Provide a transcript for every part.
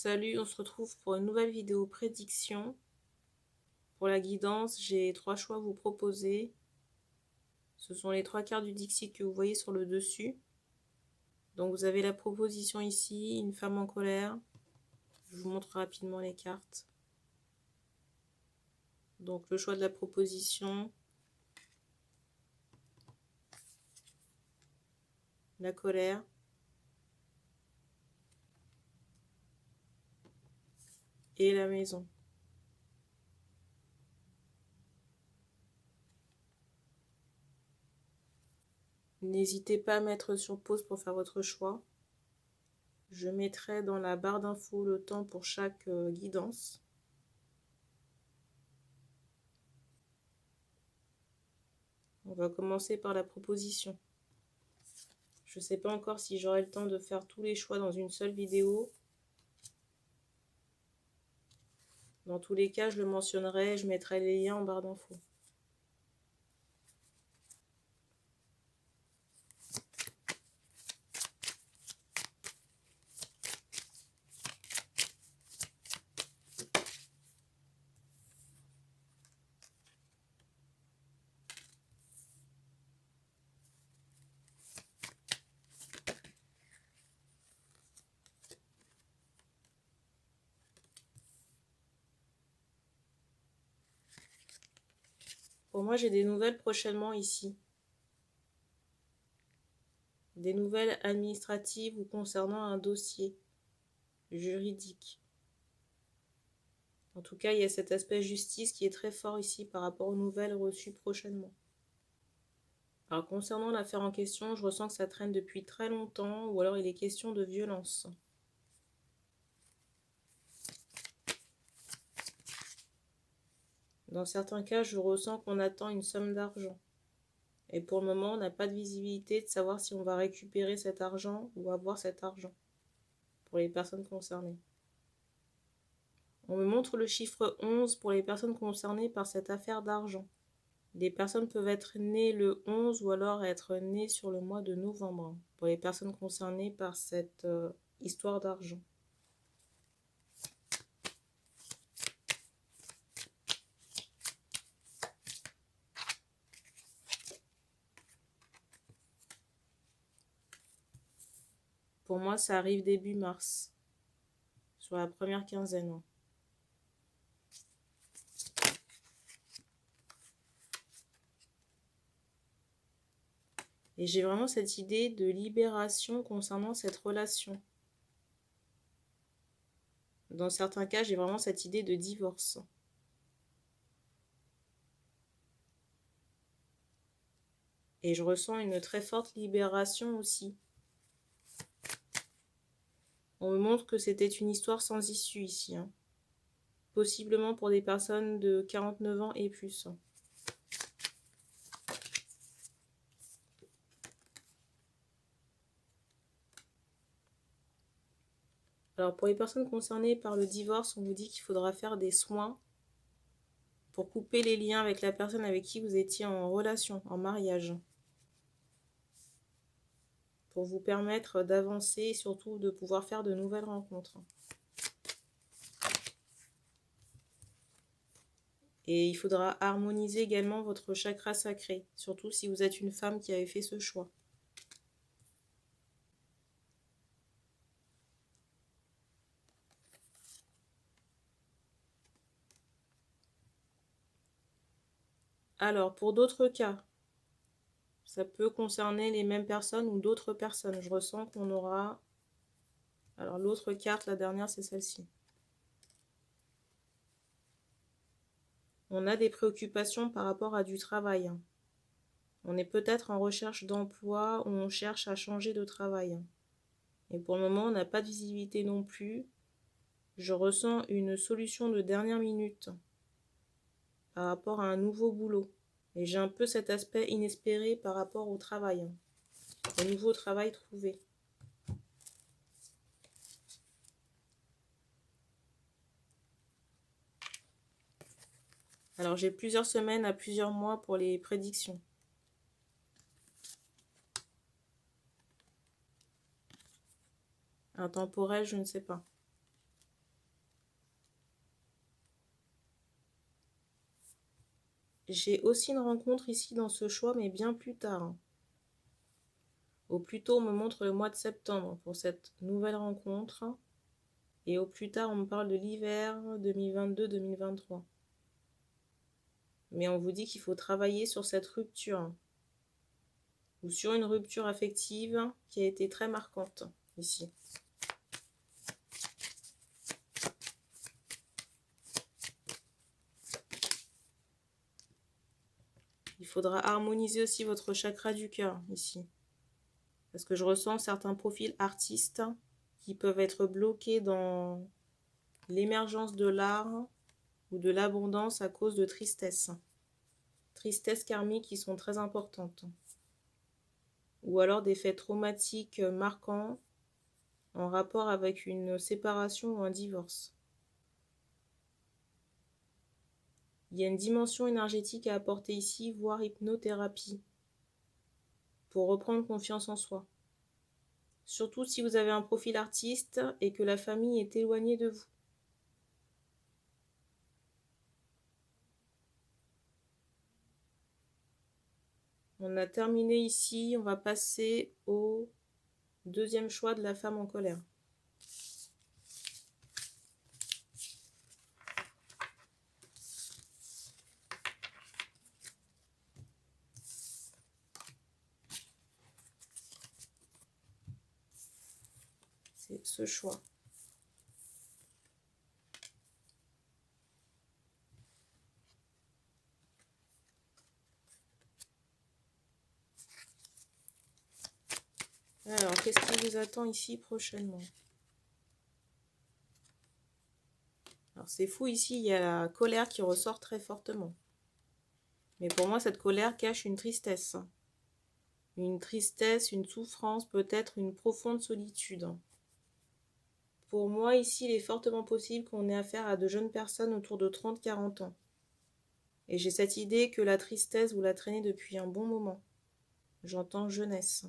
Salut, on se retrouve pour une nouvelle vidéo prédiction. Pour la guidance, j'ai 3 choix à vous proposer. Ce sont les 3 cartes du Dixit que vous voyez sur le dessus. Donc vous avez la proposition ici, une femme en colère. Je vous montre rapidement les cartes. Donc le choix de la proposition, la colère, et la maison. N'hésitez pas à mettre sur pause pour faire votre choix. Je mettrai dans la barre d'infos le temps pour chaque guidance. On va commencer par la proposition. Je ne sais pas encore si j'aurai le temps de faire tous les choix dans une seule vidéo. Dans tous les cas, je le mentionnerai, je mettrai les liens en barre d'infos. Pour moi, j'ai des nouvelles prochainement ici. Des nouvelles administratives ou concernant un dossier juridique. En tout cas, il y a cet aspect justice qui est très fort ici par rapport aux nouvelles reçues prochainement. Alors concernant l'affaire en question, je ressens que ça traîne depuis très longtemps ou alors il est question de violence. Dans certains cas, je ressens qu'on attend une somme d'argent. Et pour le moment, on n'a pas de visibilité de savoir si on va récupérer cet argent ou avoir cet argent pour les personnes concernées. On me montre le chiffre 11 pour les personnes concernées par cette affaire d'argent. Les personnes peuvent être nées le 11 ou alors être nées sur le mois de novembre pour les personnes concernées par cette histoire d'argent. Pour moi, ça arrive début mars, sur la première quinzaine. Et j'ai vraiment cette idée de libération concernant cette relation. Dans certains cas, j'ai vraiment cette idée de divorce. Et je ressens une très forte libération aussi. On me montre que c'était une histoire sans issue ici. Possiblement pour des personnes de 49 ans et plus. Alors pour les personnes concernées par le divorce, on vous dit qu'il faudra faire des soins pour couper les liens avec la personne avec qui vous étiez en relation, en mariage. Pour vous permettre d'avancer et surtout de pouvoir faire de nouvelles rencontres. Et il faudra harmoniser également votre chakra sacré, surtout si vous êtes une femme qui avait fait ce choix. Alors, pour d'autres cas, ça peut concerner les mêmes personnes ou d'autres personnes. Je ressens qu'on aura... Alors, l'autre carte, la dernière, c'est celle-ci. On a des préoccupations par rapport à du travail. On est peut-être en recherche d'emploi ou on cherche à changer de travail. Et pour le moment, on n'a pas de visibilité non plus. Je ressens une solution de dernière minute par rapport à un nouveau boulot. Et j'ai un peu cet aspect inespéré par rapport au travail, au nouveau travail trouvé. Alors j'ai plusieurs semaines à plusieurs mois pour les prédictions. Intemporel, je ne sais pas. j'ai aussi une rencontre ici dans ce choix, mais bien plus tard. Au plus tôt, on me montre le mois de septembre pour cette nouvelle rencontre. Et au plus tard, on me parle de l'hiver 2022-2023. Mais on vous dit qu'il faut travailler sur cette rupture. Ou sur une rupture affective qui a été très marquante ici. Il faudra harmoniser aussi votre chakra du cœur ici. Parce que je ressens certains profils artistes qui peuvent être bloqués dans l'émergence de l'art ou de l'abondance à cause de tristesse. Tristesses karmiques qui sont très importantes. Ou alors des faits traumatiques marquants en rapport avec une séparation ou un divorce. Il y a une dimension énergétique à apporter ici, voire hypnothérapie, pour reprendre confiance en soi. Surtout si vous avez un profil artiste et que la famille est éloignée de vous. On a terminé ici, on va passer au deuxième choix de la femme en colère. C'est ce choix. Alors, qu'est-ce qui vous attend ici prochainement? Alors, c'est fou ici, il y a la colère qui ressort très fortement. Mais pour moi, cette colère cache une tristesse. Une tristesse, une souffrance, peut-être une profonde solitude. Pour moi, ici, il est fortement possible qu'on ait affaire à de jeunes personnes autour de 30-40 ans. Et j'ai cette idée que la tristesse, vous la traînez depuis un bon moment. J'entends jeunesse.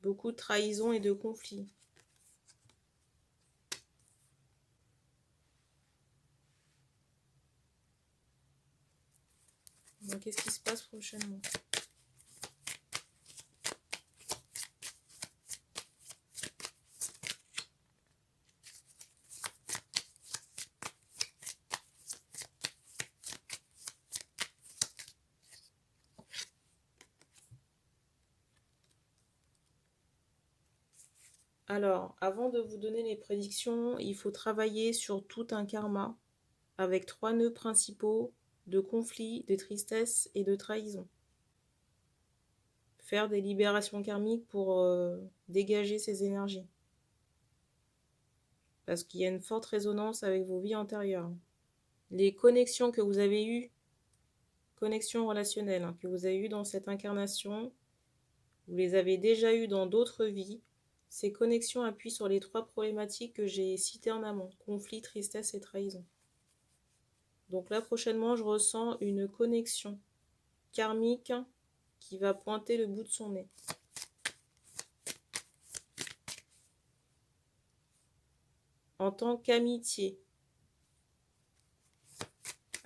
Beaucoup de trahison et de conflits. Donc, qu'est-ce qui se passe prochainement? Alors, avant de vous donner les prédictions, il faut travailler sur tout un karma avec 3 nœuds principaux de conflit, de tristesse et de trahison. Faire des libérations karmiques pour dégager ces énergies. Parce qu'il y a une forte résonance avec vos vies antérieures. Les connexions que vous avez eues, connexions relationnelles que vous avez eues dans cette incarnation, vous les avez déjà eues dans d'autres vies. Ces connexions appuient sur les 3 problématiques que j'ai citées en amont, conflit, tristesse et trahison. Donc là, prochainement, je ressens une connexion karmique qui va pointer le bout de son nez. En tant qu'amitié,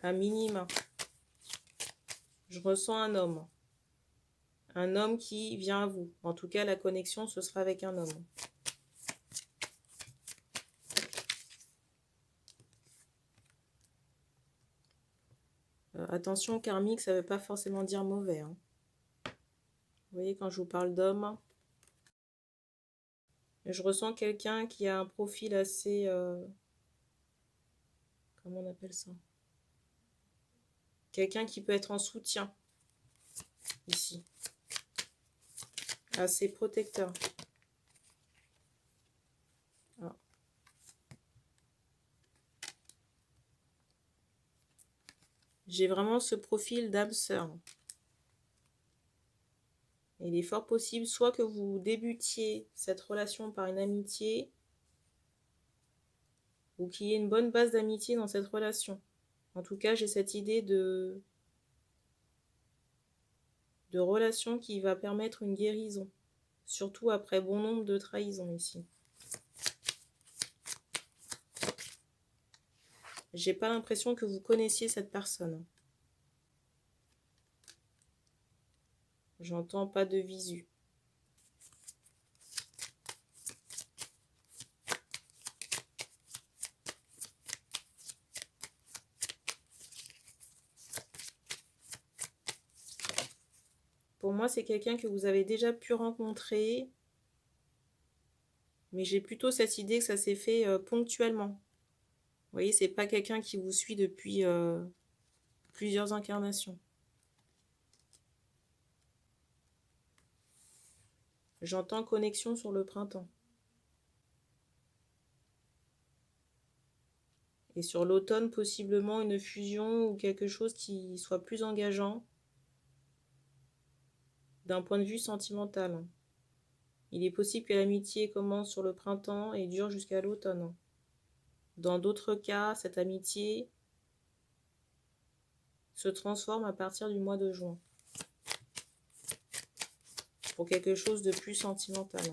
un minima, je ressens un homme. Un homme qui vient à vous. En tout cas, la connexion, ce sera avec un homme. Attention, karmique, ça ne veut pas forcément dire mauvais. Vous voyez, quand je vous parle d'homme, je ressens quelqu'un qui a un profil assez... comment on appelle ça? Quelqu'un qui peut être en soutien, ici. Assez protecteur. Ah. J'ai vraiment ce profil d'âme sœur. Il est fort possible soit que vous débutiez cette relation par une amitié, ou qu'il y ait une bonne base d'amitié dans cette relation. En tout cas, j'ai cette idée de relation qui va permettre une guérison Surtout après bon nombre de trahisons ici. J'ai pas l'impression que vous connaissiez cette personne. J'entends pas de visu. Pour moi, c'est quelqu'un que vous avez déjà pu rencontrer, mais j'ai plutôt cette idée que ça s'est fait ponctuellement. Vous voyez, c'est pas quelqu'un qui vous suit depuis plusieurs incarnations. J'entends connexion sur le printemps. Et sur l'automne, possiblement une fusion ou quelque chose qui soit plus engageant d'un point de vue sentimental. Il est possible que l'amitié commence sur le printemps et dure jusqu'à l'automne. Dans d'autres cas, cette amitié se transforme à partir du mois de juin pour quelque chose de plus sentimental.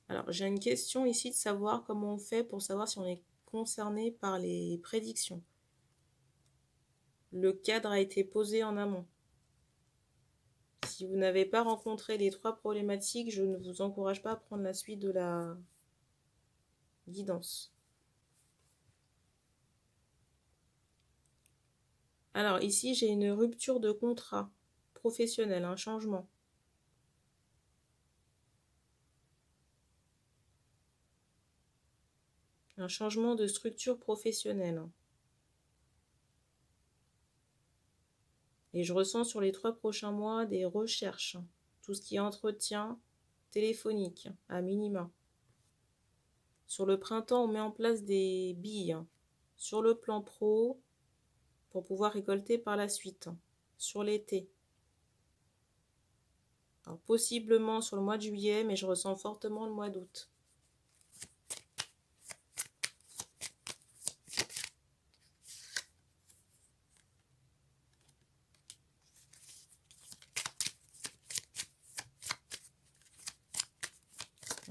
Alors, j'ai une question ici de savoir comment on fait pour savoir si on est concerné par les prédictions. Le cadre a été posé en amont. Si vous n'avez pas rencontré les 3 problématiques, je ne vous encourage pas à prendre la suite de la guidance. Alors ici, j'ai une rupture de contrat professionnel, un changement. Un changement de structure professionnelle. Et je ressens sur les 3 prochains mois des recherches. Tout ce qui est entretien téléphonique, à minima. Sur le printemps, on met en place des billes sur le plan pro pour pouvoir récolter par la suite. Sur l'été. Alors, possiblement sur le mois de juillet, mais je ressens fortement le mois d'août.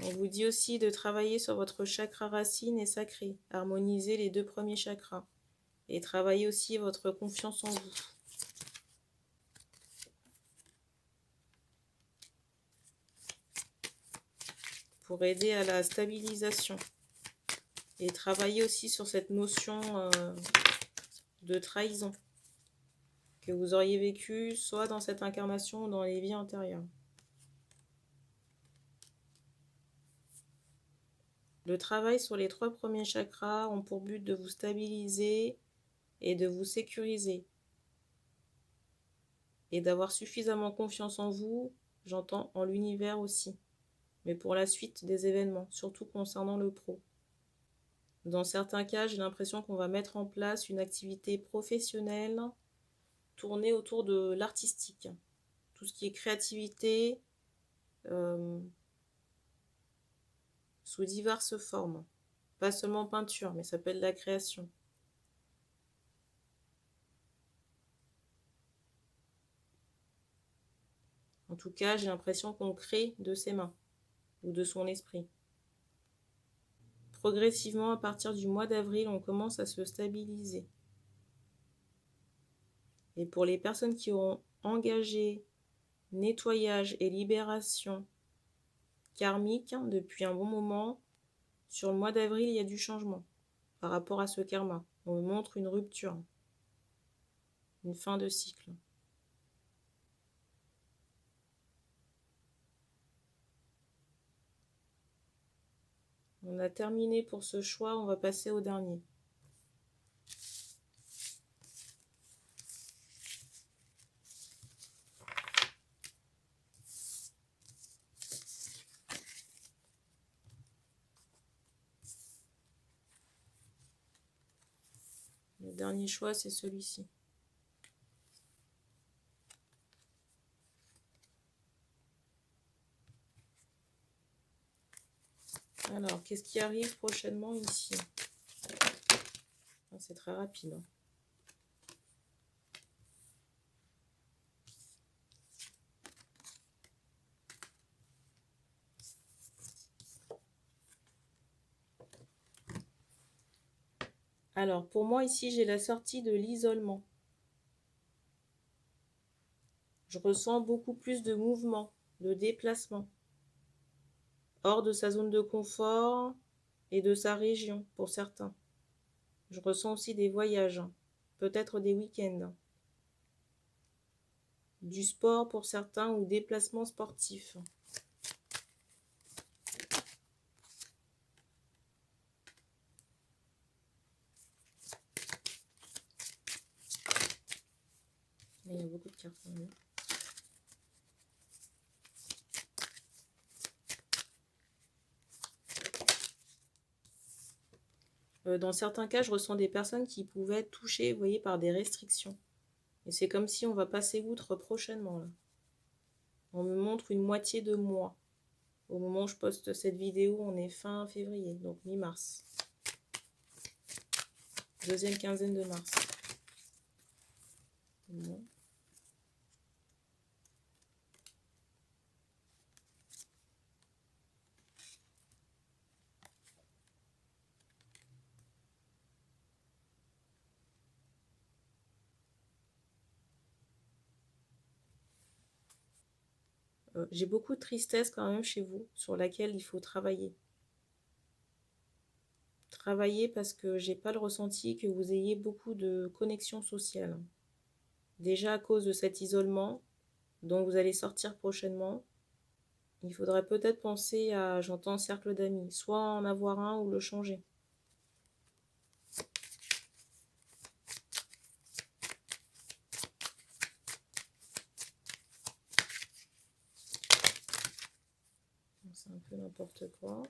On vous dit aussi de travailler sur votre chakra racine et sacré, harmoniser les 2 premiers chakras et travailler aussi votre confiance en vous. Pour aider à la stabilisation et travailler aussi sur cette notion de trahison que vous auriez vécue soit dans cette incarnation ou dans les vies antérieures. Le travail sur les 3 premiers chakras ont pour but de vous stabiliser et de vous sécuriser. Et d'avoir suffisamment confiance en vous, j'entends en l'univers aussi, mais pour la suite des événements, surtout concernant le pro. Dans certains cas, j'ai l'impression qu'on va mettre en place une activité professionnelle tournée autour de l'artistique. Tout ce qui est créativité, sous diverses formes. Pas seulement peinture, mais ça peut être de la création. En tout cas, j'ai l'impression qu'on crée de ses mains ou de son esprit. Progressivement, à partir du mois d'avril, on commence à se stabiliser. Et pour les personnes qui auront engagé nettoyage et libération karmique depuis un bon moment, sur le mois d'avril, il y a du changement par rapport à ce karma. On me montre une rupture, une fin de cycle. On a terminé pour ce choix, on va passer au dernier. Le dernier choix, c'est celui-ci. Alors, qu'est-ce qui arrive prochainement ici? C'est très rapide. Hein. Alors, pour moi, ici, j'ai la sortie de l'isolement. Je ressens beaucoup plus de mouvement, de déplacement, hors de sa zone de confort et de sa région, pour certains. Je ressens aussi des voyages, peut-être des week-ends, du sport pour certains ou déplacements sportifs. Il y a beaucoup de cartes. Dans certains cas, je ressens des personnes qui pouvaient être touchées, vous voyez, par des restrictions. Et c'est comme si on va passer outre prochainement. Là. On me montre une moitié de mois. Au moment où je poste cette vidéo, on est fin février, donc mi-mars. Deuxième quinzaine de mars. Bon. J'ai beaucoup de tristesse quand même chez vous, sur laquelle il faut travailler. Travailler parce que j'ai pas le ressenti que vous ayez beaucoup de connexion sociale. Déjà à cause de cet isolement dont vous allez sortir prochainement, il faudrait peut-être penser à, j'entends, cercle d'amis, soit en avoir un ou le changer. C'est un peu n'importe quoi.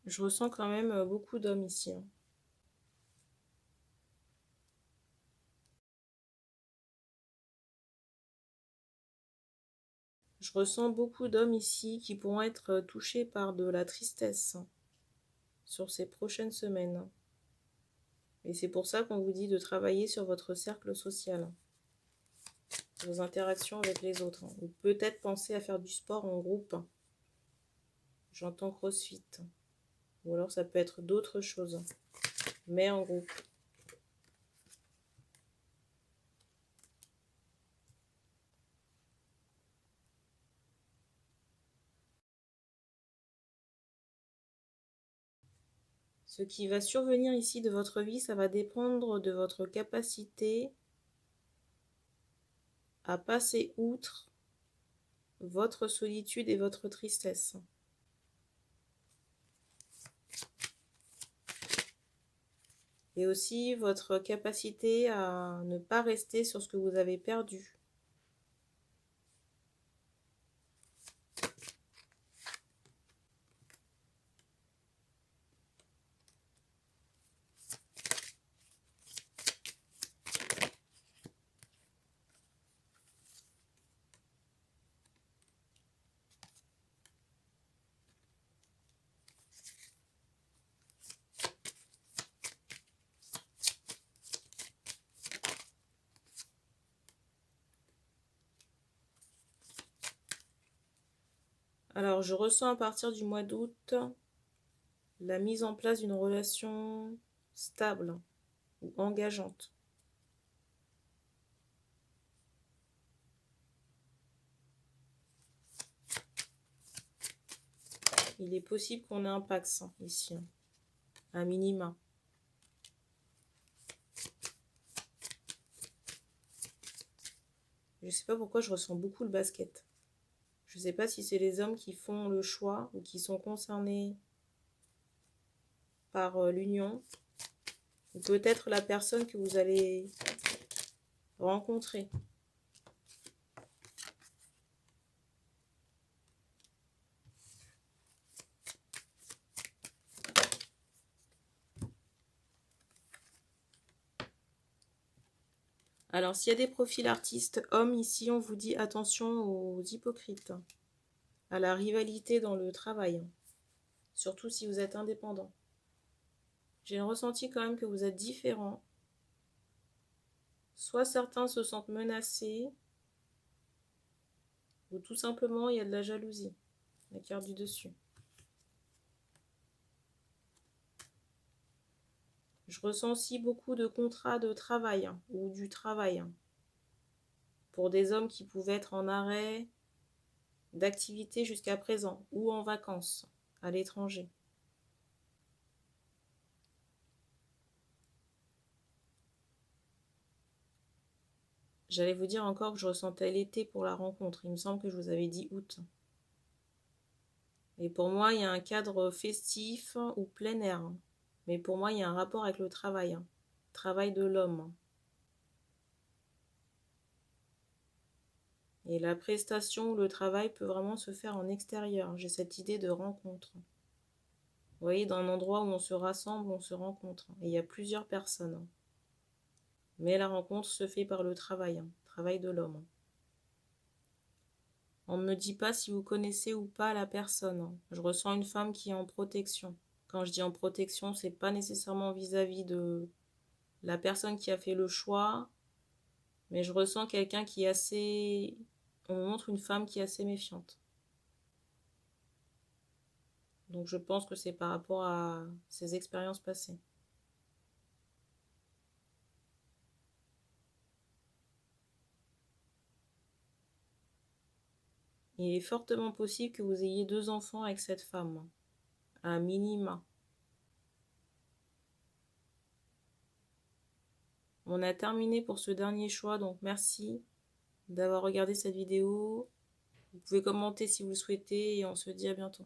Je ressens quand même beaucoup d'hommes ici. Hein. Je ressens beaucoup d'hommes ici qui pourront être touchés par de la tristesse sur ces prochaines semaines. Et c'est pour ça qu'on vous dit de travailler sur votre cercle social, vos interactions avec les autres. Ou peut-être penser à faire du sport en groupe. J'entends CrossFit. Ou alors ça peut être d'autres choses, mais en groupe. Ce qui va survenir ici de votre vie, ça va dépendre de votre capacité à passer outre votre solitude et votre tristesse. Et aussi votre capacité à ne pas rester sur ce que vous avez perdu. Alors, je ressens à partir du mois d'août la mise en place d'une relation stable ou engageante. Il est possible qu'on ait un Pax ici, un minima. Je ne sais pas pourquoi je ressens beaucoup le basket. Je ne sais pas si c'est les hommes qui font le choix ou qui sont concernés par l'union, ou peut-être la personne que vous allez rencontrer. Alors, s'il y a des profils artistes hommes, ici, on vous dit attention aux hypocrites, à la rivalité dans le travail, surtout si vous êtes indépendant. J'ai le ressenti quand même que vous êtes différents. Soit certains se sentent menacés, ou tout simplement il y a de la jalousie, la carte du dessus. Je ressens aussi beaucoup de contrats de travail ou du travail pour des hommes qui pouvaient être en arrêt d'activité jusqu'à présent ou en vacances à l'étranger. J'allais vous dire encore que je ressentais l'été pour la rencontre. Il me semble que je vous avais dit août. Et pour moi, il y a un cadre festif ou plein air. Mais pour moi, il y a un rapport avec le travail. Travail de l'homme. Et la prestation ou le travail peut vraiment se faire en extérieur. J'ai cette idée de rencontre. Vous voyez, dans un endroit où on se rassemble, on se rencontre. Et il y a plusieurs personnes. Mais la rencontre se fait par le travail. Travail de l'homme. On ne me dit pas si vous connaissez ou pas la personne. Je ressens une femme qui est en protection. Quand je dis en protection, c'est pas nécessairement vis-à-vis de la personne qui a fait le choix, mais je ressens quelqu'un qui est assez... On me montre une femme qui est assez méfiante. Donc je pense que c'est par rapport à ses expériences passées. Il est fortement possible que vous ayez 2 enfants avec cette femme, à minima. On a terminé pour ce dernier choix, donc merci d'avoir regardé cette vidéo. Vous pouvez commenter si vous le souhaitez et on se dit à bientôt.